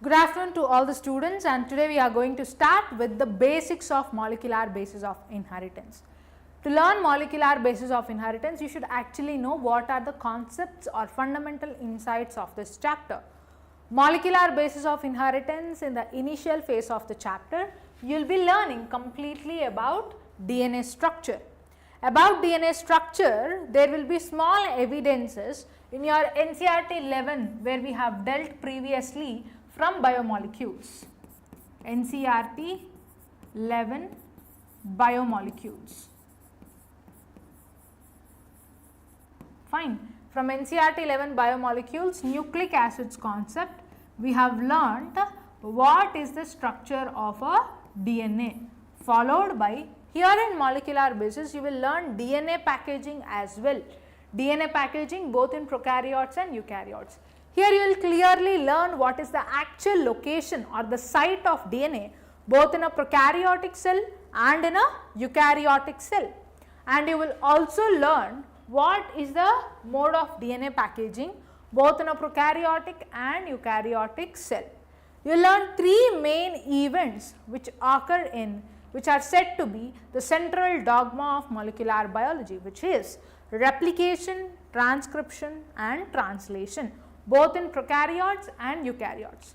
Good afternoon to all the students, and today we are going to start with the basics of molecular basis of inheritance. To learn molecular basis of inheritance, you should actually know what are the concepts or fundamental insights of this chapter. Molecular basis of inheritance, in the initial phase of the chapter, you will be learning completely about DNA structure. About DNA structure, there will be small evidences in your NCERT 11 where we have dealt previously from biomolecules. NCERT 11 biomolecules. Fine. From NCERT 11 biomolecules, nucleic acids concept, we have learnt what is the structure of a DNA, followed by, here in molecular basis you will learn DNA packaging as well. DNA packaging both in prokaryotes and eukaryotes. Here you will clearly learn what is the actual location or the site of DNA both in a prokaryotic cell and in a eukaryotic cell. And you will also learn what is the mode of DNA packaging both in a prokaryotic and eukaryotic cell. You will learn three main events which occur in, which are said to be the central dogma of molecular biology, which is replication, transcription and translation, both in prokaryotes and eukaryotes.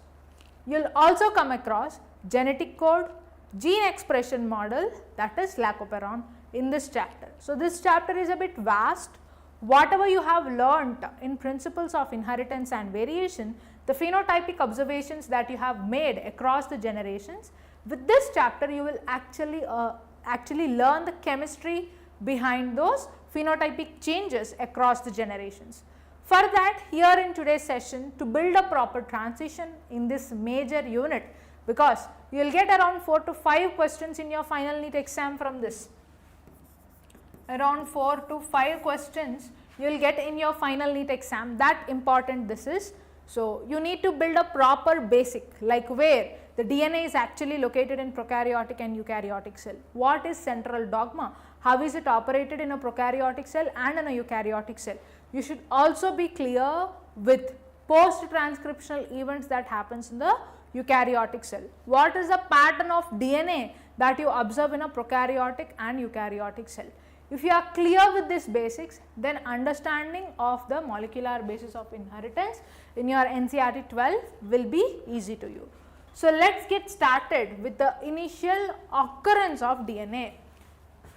You will also come across genetic code, gene expression model, that is Lacoperon, in this chapter. So, this chapter is a bit vast. Whatever you have learnt in principles of inheritance and variation, the phenotypic observations that you have made across the generations, with this chapter you will actually learn the chemistry behind those phenotypic changes across the generations. For that, here in today's session, to build a proper transition in this major unit, because you will get around 4 to 5 questions in your final NEET exam from this. Around 4 to 5 questions you will get in your final NEET exam, that important this is. So, you need to build a proper basic, like where the DNA is actually located in prokaryotic and eukaryotic cell. What is central dogma? How is it operated in a prokaryotic cell and in a eukaryotic cell? You should also be clear with post-transcriptional events that happens in the eukaryotic cell. What is the pattern of DNA that you observe in a prokaryotic and eukaryotic cell? If you are clear with these basics, then understanding of the molecular basis of inheritance in your NCERT 12 will be easy to you. So, let us get started with the initial occurrence of DNA.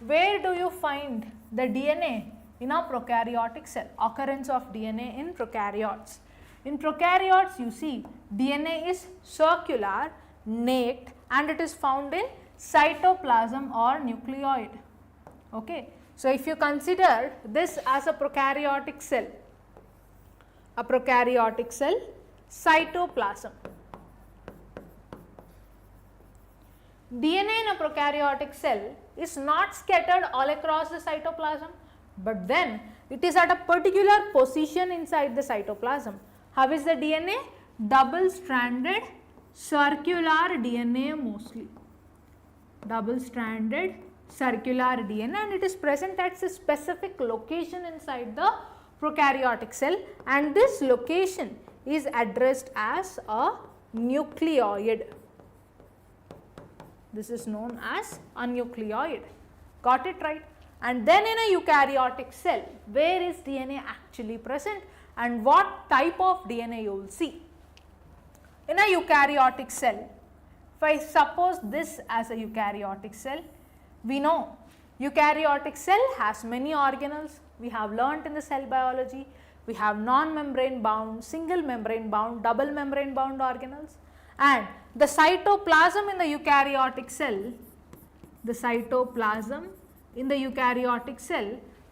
Where do you find the DNA in a prokaryotic cell? Occurrence of DNA in prokaryotes. In prokaryotes, you see DNA is circular, naked, and it is found in cytoplasm or nucleoid. Okay. So, if you consider this as a prokaryotic cell, cytoplasm. DNA in a prokaryotic cell is not scattered all across the cytoplasm, but then it is at a particular position inside the cytoplasm. How is the DNA? Double stranded circular DNA mostly. Double stranded circular DNA, and it is present at a specific location inside the prokaryotic cell, and this location is addressed as a nucleoid. This is known as a nucleoid. Got it right? And then in a eukaryotic cell, where is DNA actually present and what type of DNA you will see? In a eukaryotic cell, if I suppose this as a eukaryotic cell, we know eukaryotic cell has many organelles. We have learnt in the cell biology. We have non-membrane bound, single membrane bound, double membrane bound organelles, and the cytoplasm in the eukaryotic cell,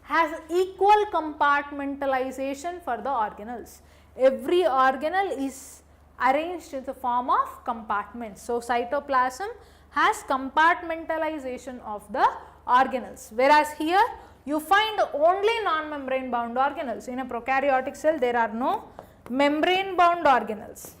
has equal compartmentalization for the organelles. Every organelle is arranged in the form of compartments. So, cytoplasm has compartmentalization of the organelles, whereas here you find only non-membrane bound organelles. In a prokaryotic cell, there are no membrane bound organelles.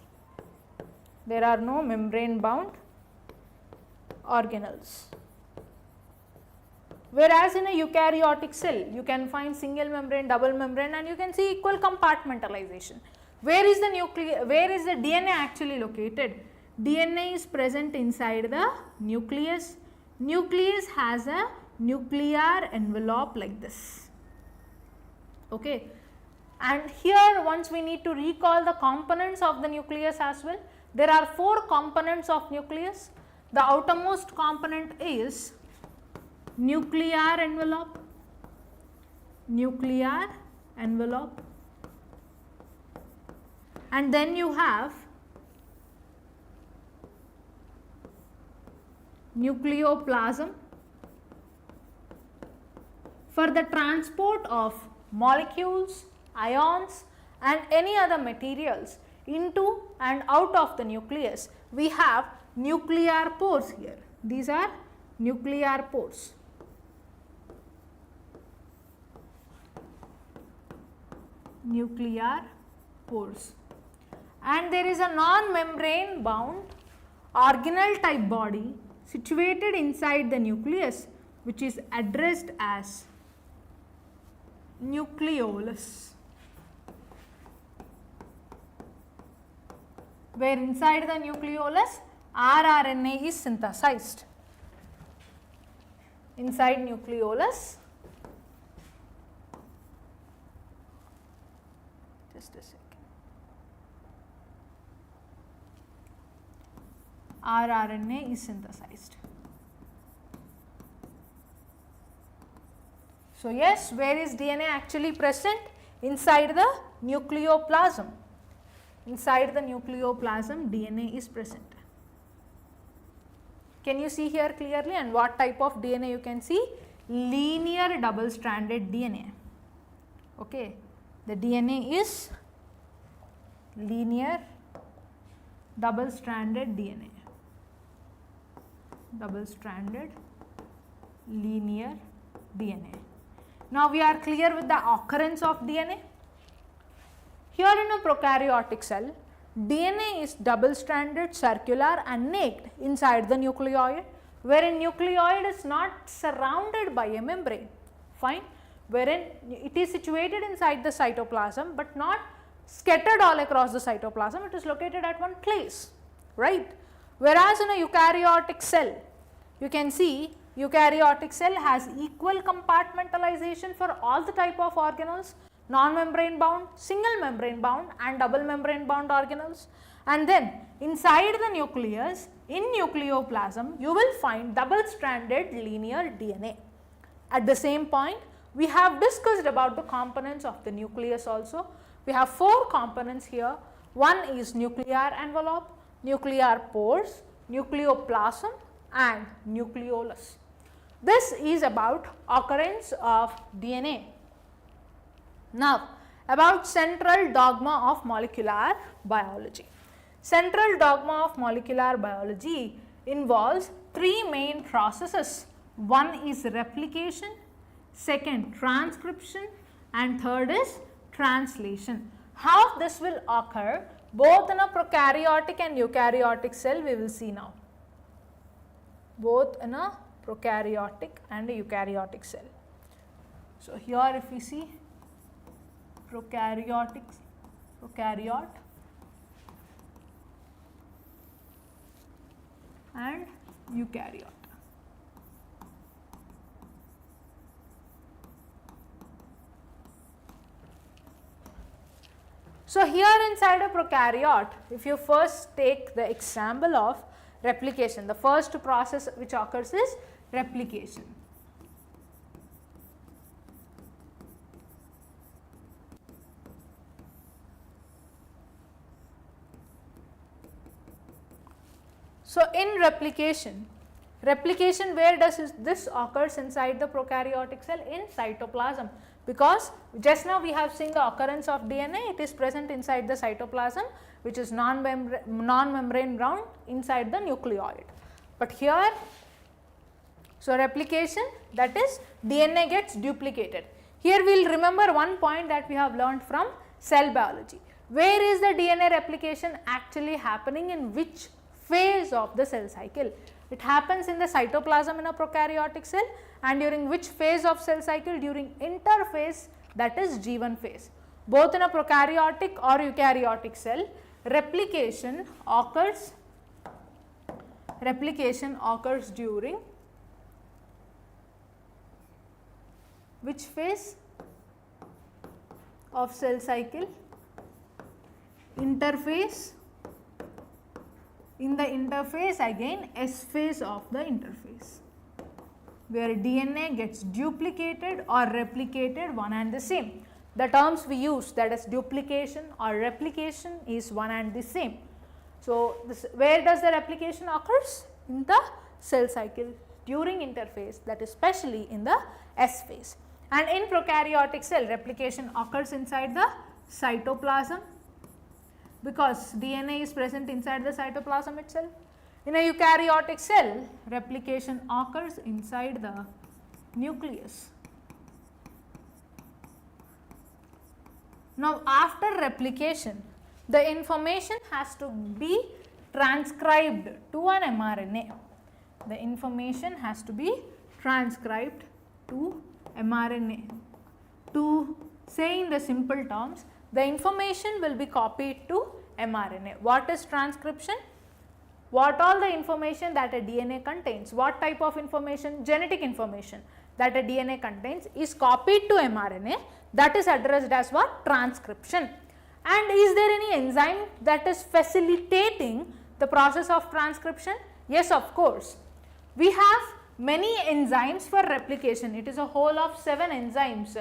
Whereas in a eukaryotic cell, you can find single membrane, double membrane, and you can see equal compartmentalization. Where is the DNA actually located? DNA is present inside the nucleus. Nucleus has a nuclear envelope like this. Okay. And here once we need to recall the components of the nucleus as well. There are 4 components of nucleus. The outermost component is nuclear envelope, and then you have nucleoplasm. For the transport of molecules, ions and any other materials into and out of the nucleus, we have nuclear pores here. These are nuclear pores. And there is a non-membrane bound organelle type body situated inside the nucleus, which is addressed as nucleolus, where inside the nucleolus rRNA is synthesized. Inside nucleolus, just a second, rRNA is synthesized. So yes, where is DNA actually present? Inside the nucleoplasm. Inside the nucleoplasm, DNA is present. Can you see here clearly? And what type of DNA you can see? Linear double stranded DNA. Okay, the DNA is linear double stranded DNA. Double stranded linear DNA. Now we are clear with the occurrence of DNA. Here in a prokaryotic cell, DNA is double stranded, circular and naked inside the nucleoid, wherein nucleoid is not surrounded by a membrane, fine, wherein it is situated inside the cytoplasm but not scattered all across the cytoplasm, it is located at one place, right. Whereas in a eukaryotic cell, you can see eukaryotic cell has equal compartmentalization for all the type of organelles, non-membrane bound, single membrane bound and double membrane bound organelles, and then inside the nucleus, in nucleoplasm, you will find double stranded linear DNA. At the same point, we have discussed about the components of the nucleus also. We have 4 components here. One is nuclear envelope, nuclear pores, nucleoplasm and nucleolus. This is about occurrence of DNA. Now, about central dogma of molecular biology. Central dogma of molecular biology involves 3 main processes. One is replication, second transcription and third is translation. How this will occur both in a prokaryotic and eukaryotic cell, we will see now. Both in a prokaryotic and a eukaryotic cell. So here if we see prokaryote and eukaryote. So here inside a prokaryote, if you first take the example of replication, the first process which occurs is replication. So in replication where does this occurs inside the prokaryotic cell? In cytoplasm, because just now we have seen the occurrence of DNA, it is present inside the cytoplasm which is non-membrane bound inside the nucleoid. But here, so replication, that is DNA gets duplicated. Here we will remember one point that we have learned from cell biology. Where is the DNA replication actually happening, in which phase of the cell cycle? It happens in the cytoplasm in a prokaryotic cell, and during which phase of cell cycle? During interphase, that is G1 phase. both in a prokaryotic or eukaryotic cell, replication occurs during which phase of cell cycle? Interphase. In the interphase, again S phase of the interphase, where DNA gets duplicated or replicated one and the same. The terms we use, that is duplication or replication, is one and the same. So, where does the replication occurs? In the cell cycle during interphase, that is especially in the S phase. And in prokaryotic cell, replication occurs inside the cytoplasm, because DNA is present inside the cytoplasm itself. In a eukaryotic cell, replication occurs inside the nucleus. Now, after replication, the information has to be transcribed to an mRNA. The information has to be transcribed to mRNA. To say in the simple terms, the information will be copied to mRNA. What is transcription? What all the information that a DNA contains, what type of information? Genetic information that a DNA contains is copied to mRNA, that is addressed as what? Transcription. And is there any enzyme that is facilitating the process of transcription? Yes, of course. We have many enzymes for replication. It is a whole of 7 enzymes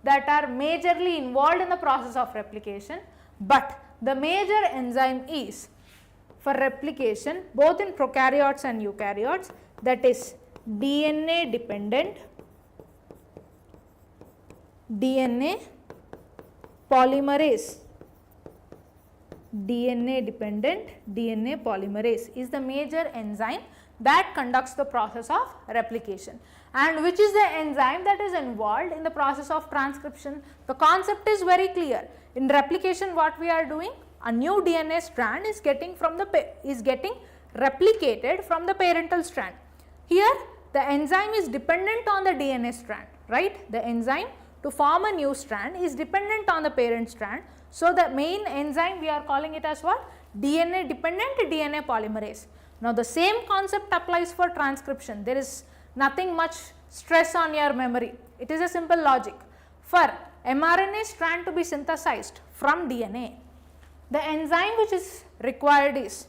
that are majorly involved in the process of replication, but the major enzyme is for replication both in prokaryotes and eukaryotes, that is DNA dependent DNA polymerase. DNA dependent DNA polymerase is the major enzyme that conducts the process of replication. And which is the enzyme that is involved in the process of transcription? The concept is very clear. In replication, what we are doing? A new DNA strand is getting replicated from the parental strand. Here, the enzyme is dependent on the DNA strand, right? The enzyme to form a new strand is dependent on the parent strand. So, the main enzyme we are calling it as what? DNA dependent DNA polymerase. Now, the same concept applies for transcription. There is nothing much stress on your memory. It is a simple logic. For mRNA strand to be synthesized from DNA, the enzyme which is required is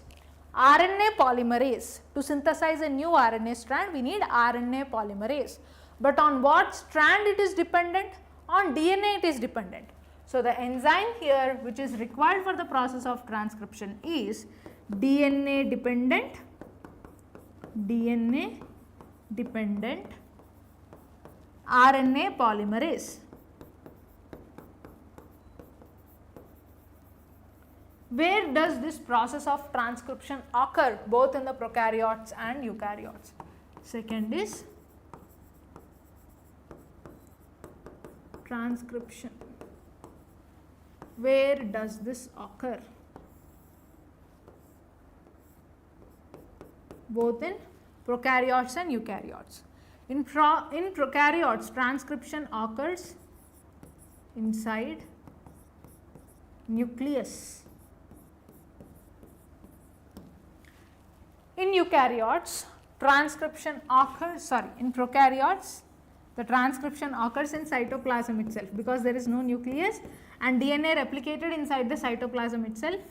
RNA polymerase. To synthesize a new RNA strand, we need RNA polymerase. But on what strand it is dependent? On DNA it is dependent. So, the enzyme here which is required for the process of transcription is DNA dependent RNA polymerase. Where does this process of transcription occur both in the prokaryotes and eukaryotes? Second is transcription. Where does this occur? Both in prokaryotes and eukaryotes. In prokaryotes, transcription occurs inside nucleus. In eukaryotes, in prokaryotes, the transcription occurs in cytoplasm itself, because there is no nucleus and DNA replicated inside the cytoplasm itself.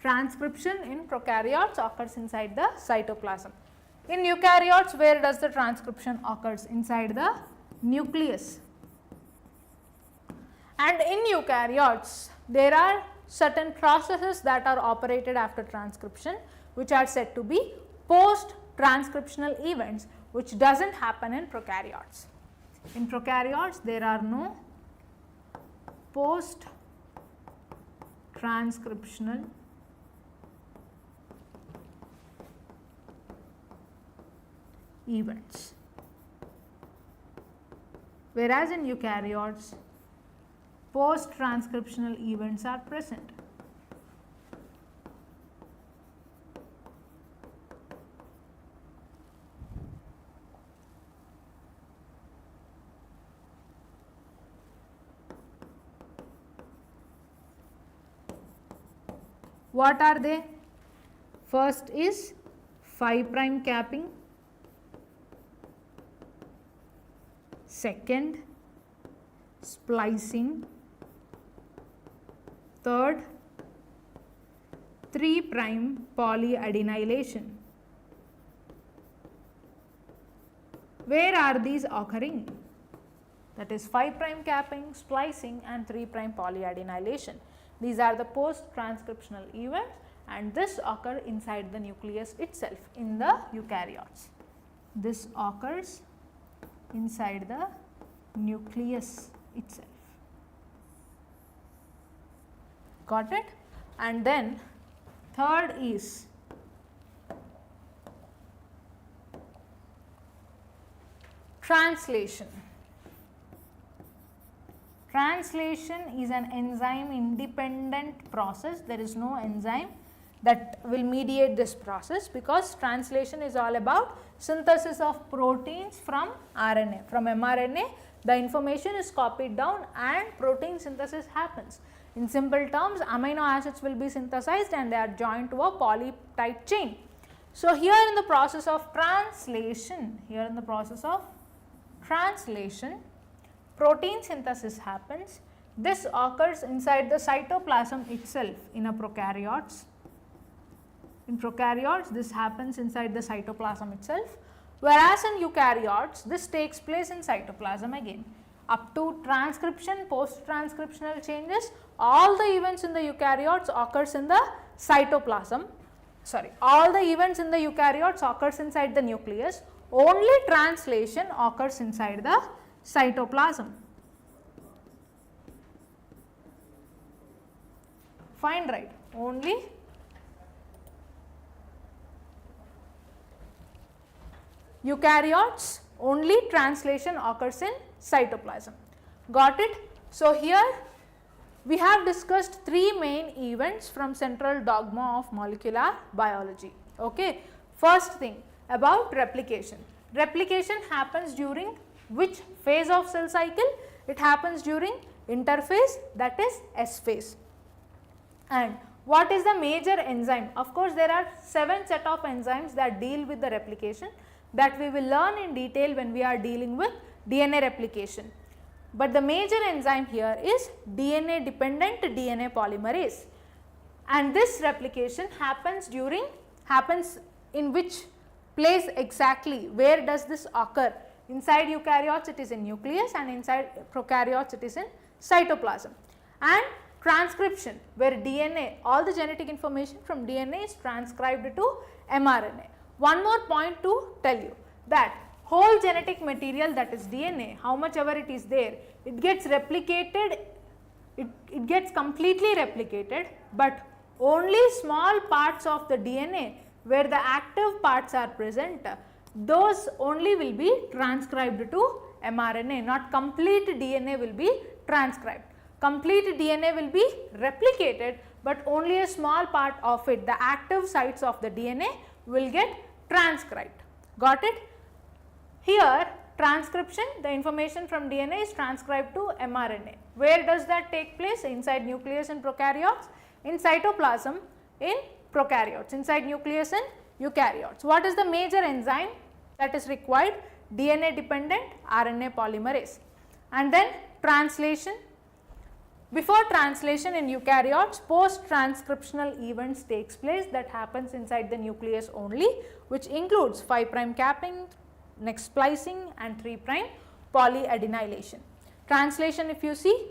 Transcription in prokaryotes occurs inside the cytoplasm. In eukaryotes, where does the transcription occurs? Inside the nucleus. And in eukaryotes, there are certain processes that are operated after transcription, which are said to be post-transcriptional events, which does not happen in prokaryotes. In prokaryotes, there are no post-transcriptional events, whereas in eukaryotes, post-transcriptional events are present. What are they? First is 5' capping, second splicing, third 3' polyadenylation. Where are these occurring? That is 5' capping, splicing and 3' polyadenylation. These are the post-transcriptional events and this occurs inside the nucleus itself in the eukaryotes. This occurs inside the nucleus itself. Got it? And then third is translation. Translation is an enzyme independent process. There is no enzyme that will mediate this process because translation is all about synthesis of proteins from RNA. From mRNA, the information is copied down and protein synthesis happens. In simple terms, amino acids will be synthesized and they are joined to a polypeptide chain. So, here in the process of translation, protein synthesis happens. This occurs inside the cytoplasm itself in a prokaryotes. In prokaryotes, this happens inside the cytoplasm itself, whereas in eukaryotes, this takes place in cytoplasm again. Up to transcription, post-transcriptional changes, all the events in the eukaryotes occurs in the cytoplasm. All the events in the eukaryotes occurs inside the nucleus. Only translation occurs inside the cytoplasm. Fine, right? Only eukaryotes, only translation occurs in cytoplasm. Got it? So, here we have discussed three main events from central dogma of molecular biology. Okay. First thing about replication. Replication happens during which phase of cell cycle? It happens during interphase, that is S phase. And what is the major enzyme? Of course, there are 7 set of enzymes that deal with the replication that we will learn in detail when we are dealing with DNA replication. But the major enzyme here is DNA dependent DNA polymerase, and this replication happens in which place exactly? Where does this occur? Inside eukaryotes it is in nucleus and inside prokaryotes it is in cytoplasm. And transcription, where DNA, all the genetic information from DNA is transcribed to mRNA. One more point to tell you that whole genetic material, that is DNA, how much ever it is there, it gets replicated, it gets completely replicated, but only small parts of the DNA where the active parts are present, those only will be transcribed to mRNA, not complete DNA will be transcribed. Complete DNA will be replicated, but only a small part of it, the active sites of the DNA will get transcribed. Got it? Here transcription, the information from DNA is transcribed to mRNA. Where does that take place? Inside nucleus in prokaryotes, in cytoplasm in prokaryotes, inside nucleus in eukaryotes. What is the major enzyme that is required? DNA dependent RNA polymerase. And then translation. Before translation in eukaryotes, post-transcriptional events takes place that happens inside the nucleus only, which includes 5' capping, next splicing and 3' polyadenylation. Translation, if you see,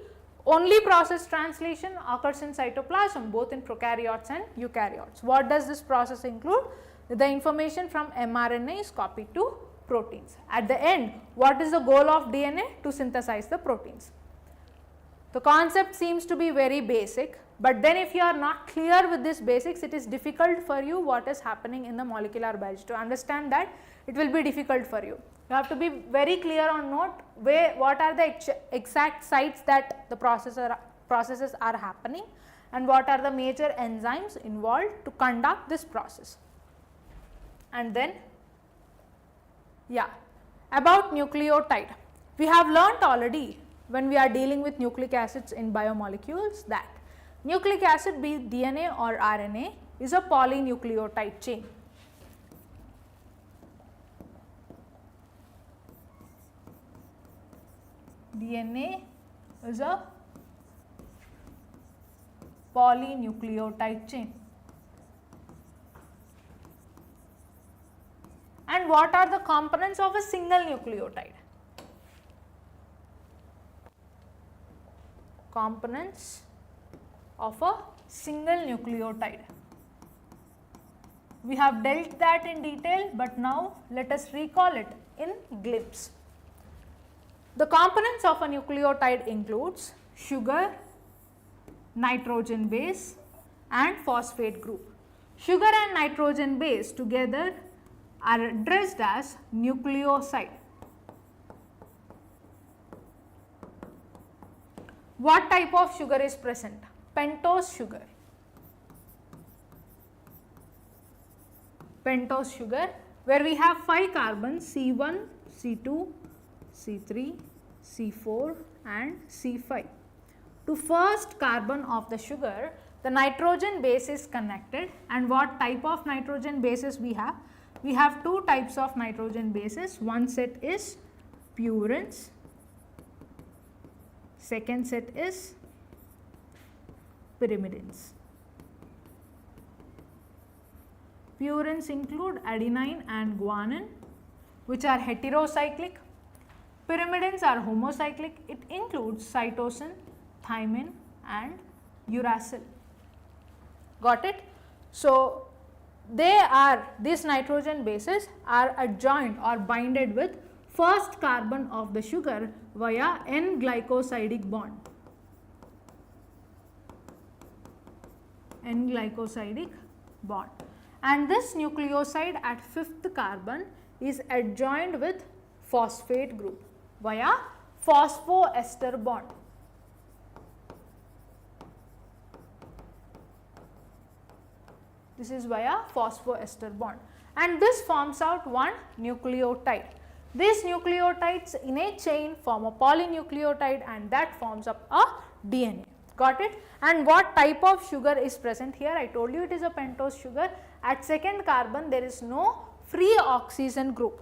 only process translation occurs in cytoplasm, both in prokaryotes and eukaryotes. What does this process include? The information from mRNA is copied to proteins. At the end, what is the goal of DNA? To synthesize the proteins. The concept seems to be very basic, but then if you are not clear with this basics, it is difficult for you what is happening in the molecular biology. To understand that, it will be difficult for you. You have to be very clear on what are the exact sites that the processes are happening and what are the major enzymes involved to conduct this process. And then, about nucleotide. We have learnt already when we are dealing with nucleic acids in biomolecules that Nucleic acid, be it DNA or RNA, is a polynucleotide chain. DNA is a polynucleotide chain. And what are the components of a single nucleotide? Components of a single nucleotide. We have dealt that in detail, but now let us recall it in glimpse. The components of a nucleotide includes sugar, nitrogen base and phosphate group. Sugar and nitrogen base together are addressed as nucleoside. What type of sugar is present? Pentose sugar. Pentose sugar, where we have 5 carbons, C1, C2, C3, C4 and C5. To first carbon of the sugar, the nitrogen base is connected, and what type of nitrogen bases we have? We have 2 types of nitrogen bases. One set is purines, second set is pyrimidines. Purines include adenine and guanine, which are heterocyclic. Pyrimidines are homocyclic. It includes cytosine, thymine and uracil. Got it? So, these nitrogen bases are adjoined or binded with first carbon of the sugar via N-glycosidic bond. N-glycosidic bond. And this nucleoside at 5th carbon is adjoined with phosphate group via phosphoester bond. This is via phosphoester bond, and this forms out one nucleotide. These nucleotides in a chain form a polynucleotide, and that forms up a DNA. Got it? And what type of sugar is present here? I told you it is a pentose sugar. At 2nd carbon there is no free oxygen group.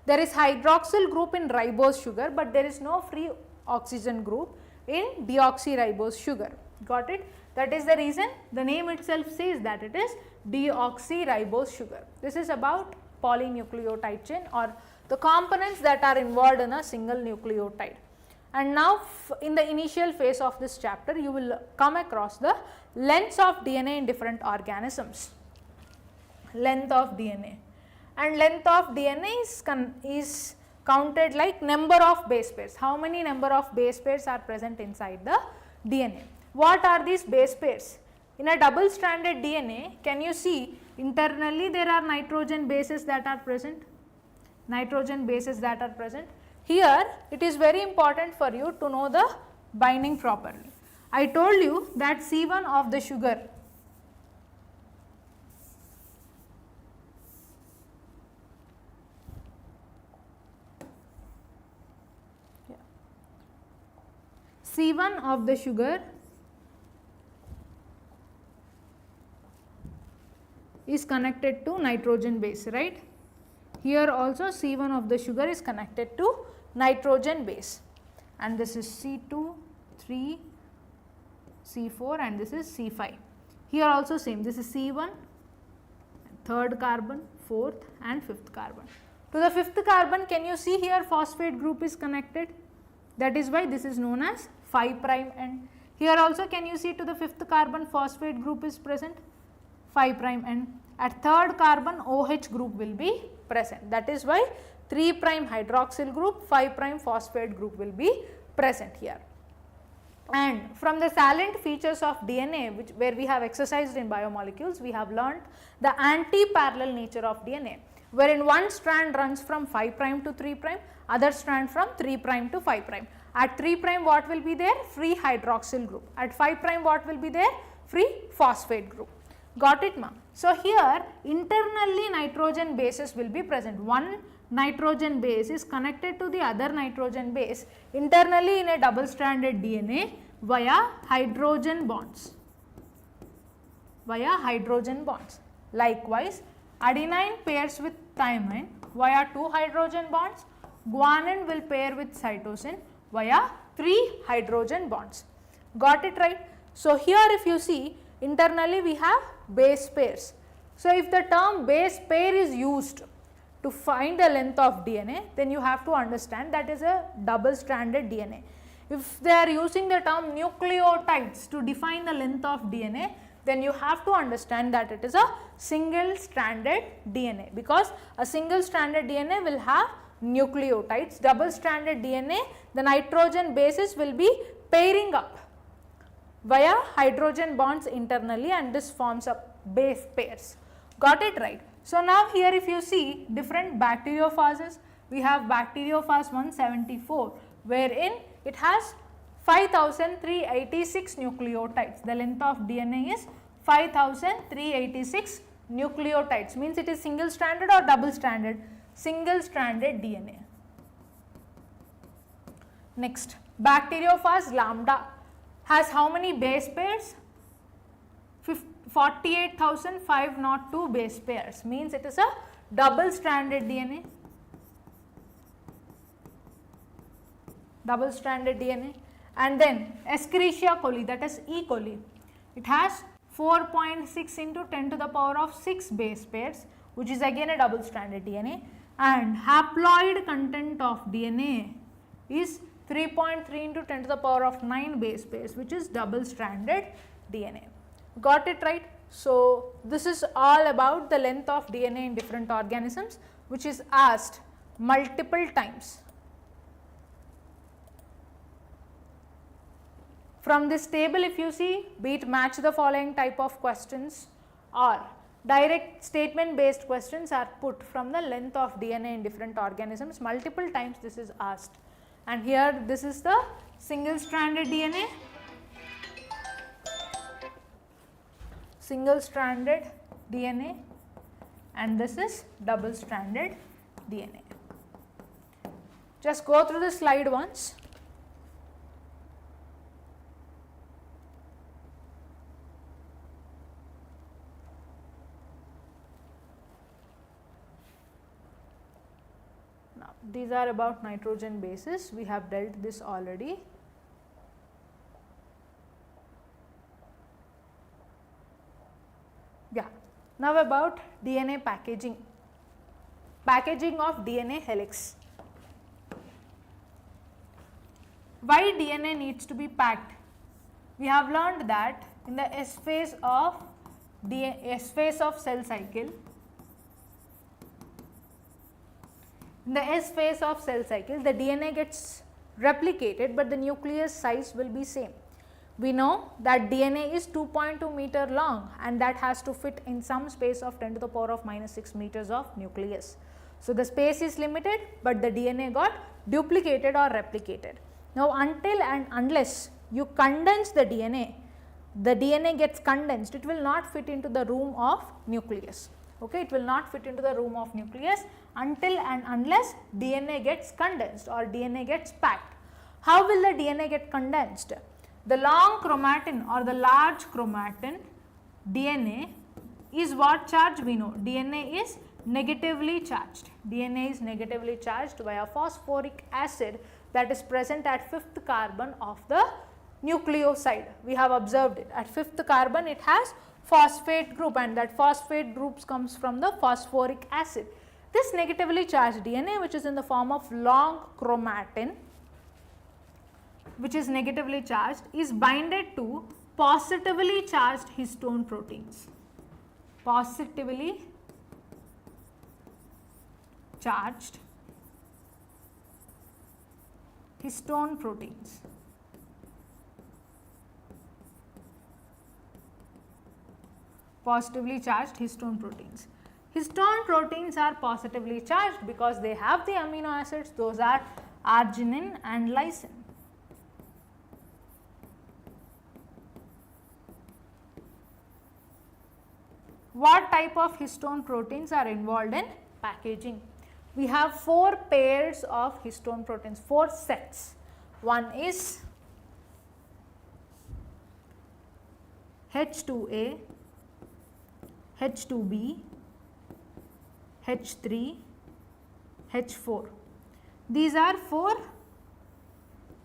There is hydroxyl group in ribose sugar, but there is no free oxygen group in deoxyribose sugar. Got it? That is the reason the name itself says that it is deoxyribose sugar. This is about polynucleotide chain, or the components that are involved in a single nucleotide. And now in the initial phase of this chapter, you will come across the lengths of DNA in different organisms. Length of DNA, and length of DNA is counted like number of base pairs. How many number of base pairs are present inside the DNA? What are these base pairs? In a double stranded DNA, can you see internally there are nitrogen bases that are present? Nitrogen bases that are present. Here it is very important for you to know the binding properly. I told you that C1 of the sugar C1 of the sugar is connected to nitrogen base, right? Here also C1 of the sugar is connected to nitrogen base, and this is C2, 3, C4 and this is C5. Here also same, this is C1, 3rd carbon, 4th and 5th carbon. To the 5th carbon, can you see here phosphate group is connected? That is why this is known as 5' end. Here also can you see to the 5th carbon phosphate group is present? 5' end. At 3rd carbon OH group will be present. That is why 3' hydroxyl group, 5' phosphate group will be present here. And from the salient features of DNA, where we have exercised in biomolecules, we have learnt the anti-parallel nature of DNA, wherein one strand runs from 5' to 3', other strand from 3' to 5'. At 3' what will be there? Free hydroxyl group. At 5' what will be there? Free phosphate group. Got it, ma'am? So here internally nitrogen bases will be present. One nitrogen base is connected to the other nitrogen base internally in a double stranded DNA via hydrogen bonds. via hydrogen bonds. Likewise, adenine pairs with thymine via 2 hydrogen bonds, guanine will pair with cytosine via 3 hydrogen bonds. Got it right? So, here if you see, internally we have base pairs. So, if the term base pair is used to find the length of DNA, then you have to understand that is a double stranded DNA. If they are using the term nucleotides to define the length of DNA, then you have to understand that it is a single stranded DNA, because a single stranded DNA will have nucleotides. Double stranded DNA, the nitrogen bases will be pairing up via hydrogen bonds internally, and this forms up base pairs. Got it right? So, now here if you see different bacteriophages, we have bacteriophage 174, wherein it has 5386 nucleotides. The length of DNA is 5386 nucleotides, means it is single stranded or double stranded? Single stranded DNA. Next, bacteriophage lambda has how many base pairs? 48,502 base pairs, means it is a double stranded DNA. Double stranded DNA. And then Escherichia coli, that is E. coli, it has 4.6 into 10 to the power of 6 base pairs, which is again a double stranded DNA, and haploid content of DNA is 3.3 into 10 to the power of 9 base pairs, which is double stranded DNA. Got it right? So, this is all about the length of DNA in different organisms, which is asked multiple times. From this table if you see, be it match the following type of questions or direct statement based questions are put from the length of DNA in different organisms, multiple times this is asked. And here this is the single stranded DNA, and this is double stranded DNA. Just go through the slide once. Now, these are about nitrogen bases, we have dealt this already. Yeah. Now, about DNA packaging, packaging of DNA helix. Why DNA needs to be packed? We have learned that in the S phase of cell cycle, in the S phase of cell cycle, the DNA gets replicated, but the nucleus size will be same. We know that DNA is 2.2 meter long, and that has to fit in some space of 10 to the power of minus 6 meters of nucleus. So, the space is limited, but the DNA got duplicated or replicated. Now, until and unless you condense the DNA gets condensed, it will not fit into the room of nucleus. Okay, it will not fit into the room of nucleus until and unless DNA gets condensed or DNA gets packed. How will the DNA get condensed? The long chromatin or the large chromatin DNA is what charge? We know DNA is negatively charged. DNA is negatively charged via phosphoric acid that is present at 5th carbon of the nucleoside. We have observed it. At 5th carbon it has phosphate group, and that phosphate group comes from the phosphoric acid. This negatively charged DNA, which is in the form of long chromatin, which is negatively charged, is binded to positively charged histone proteins. Positively charged histone proteins. Positively charged histone proteins. Histone proteins are positively charged because they have the amino acids, those are arginine and lysine. What type of histone proteins are involved in packaging? We have 4 pairs of histone proteins, 4 sets. One is H2A, H2B, H3, H4. These are 4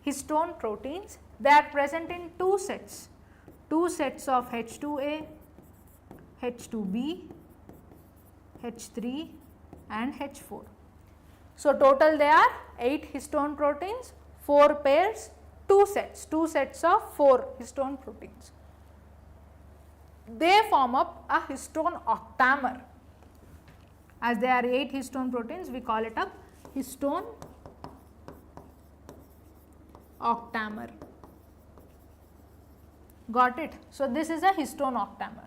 histone proteins. They are present in 2 sets of H2A, H2B, H3 and H4. So, total there are 8 histone proteins, 4 pairs, 2 sets of 4 histone proteins. They form up a histone octamer. As there are 8 histone proteins, we call it a histone octamer. Got it? So, this is a histone octamer.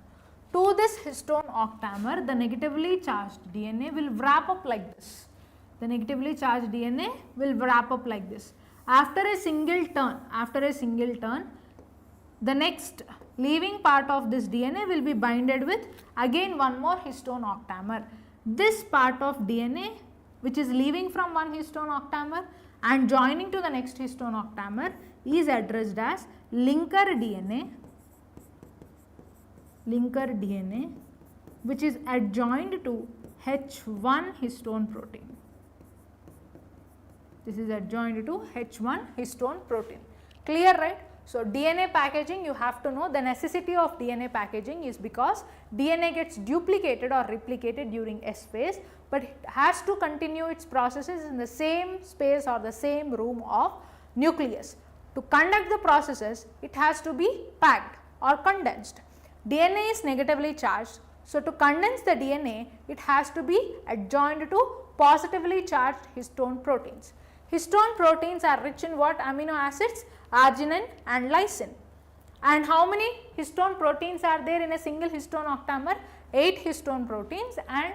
To this histone octamer, the negatively charged DNA will wrap up like this. The negatively charged DNA will wrap up like this. After a single turn, the next leaving part of this DNA will be binded with again one more histone octamer. This part of DNA which is leaving from one histone octamer and joining to the next histone octamer is addressed as linker DNA, which is adjoined to H1 histone protein. This is adjoined to H1 histone protein. Clear, right? So, DNA packaging, you have to know the necessity of DNA packaging is because DNA gets duplicated or replicated during S phase, but it has to continue its processes in the same space or the same room of nucleus. To conduct the processes, it has to be packed or condensed. DNA is negatively charged. So, to condense the DNA, it has to be adjoined to positively charged histone proteins. Histone proteins are rich in what amino acids? Arginine and lysine. And how many histone proteins are there in a single histone octamer? 8 histone proteins and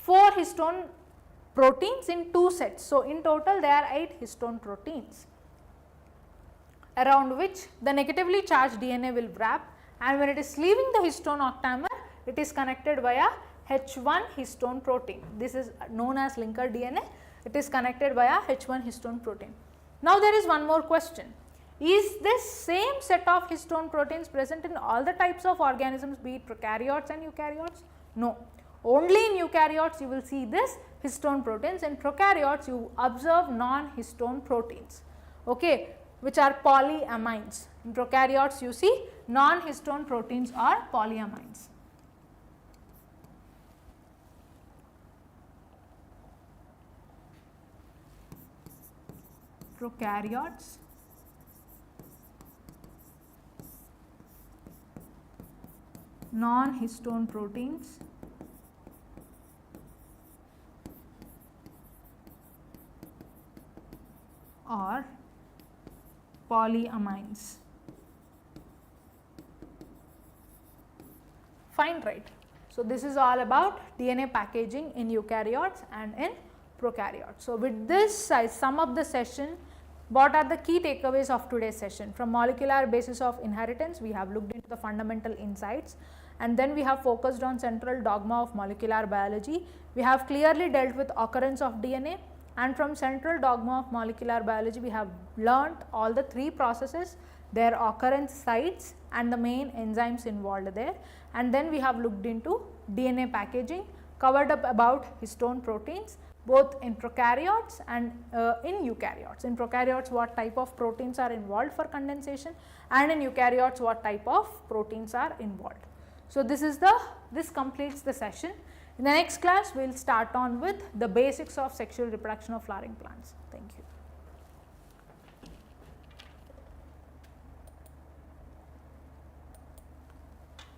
4 histone proteins in 2 sets. So, in total there are 8 histone proteins around which the negatively charged DNA will wrap, and when it is leaving the histone octamer, it is connected via H1 histone protein. This is known as linker DNA. It is connected via H1 histone protein. Now, there is one more question. Is this same set of histone proteins present in all the types of organisms, be it prokaryotes and eukaryotes? No. Only in eukaryotes you will see this histone proteins. In prokaryotes you observe non-histone proteins, okay, which are polyamines. In prokaryotes you see non-histone proteins are polyamines. Prokaryotes, non-histone proteins or polyamines. Fine, right? So, this is all about DNA packaging in eukaryotes and in prokaryotes. So, with this I sum up the session. What are the key takeaways of today's session? From molecular basis of inheritance, we have looked into the fundamental insights, and then we have focused on central dogma of molecular biology. We have clearly dealt with occurrence of DNA, and from central dogma of molecular biology we have learnt all the 3 processes, their occurrence sites and the main enzymes involved there, and then we have looked into DNA packaging, covered up about histone proteins both in prokaryotes and in eukaryotes. In prokaryotes what type of proteins are involved for condensation, and in eukaryotes what type of proteins are involved. So, this completes the session. In the next class we will start on with the basics of sexual reproduction of flowering plants. Thank you.